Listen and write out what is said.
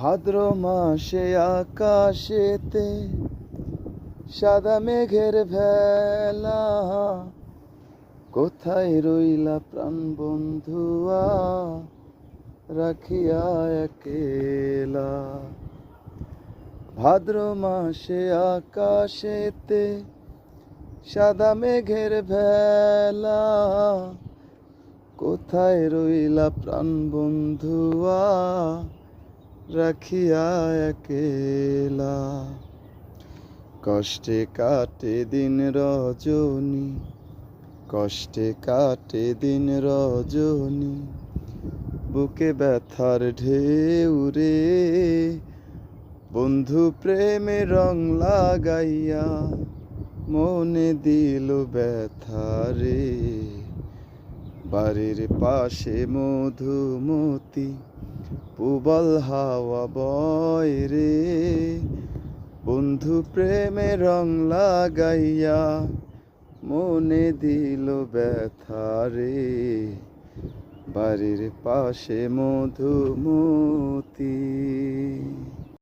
ভাদ্র মাসে আকাশেতে সাদা মেঘের ভেলা, কোথায় রইলা প্রাণ বন্ধুয়া রাখিয়া একেলা। ভাদ্র মাসে আকাশেতে সাদা মেঘের ভেলা, কোথায় রইলা প্রাণ বন্ধুয়া রাখিয়া একেলা। কষ্টে কাটে দিন রজনী, কষ্টে কাটে দিন রজনী, বুকে ব্যথার ঢেউ রে। বন্ধু প্রেমে রং লাগাইয়া মনে দিল ব্যথা রে। বাড়ির পাশে মধুমতি পুবল হাওয়া বয় রে। বন্ধু প্রেমে রং লাগাইয়া মনে দিল ব্যথা রে। বাড়ির পাশে মধুমতি।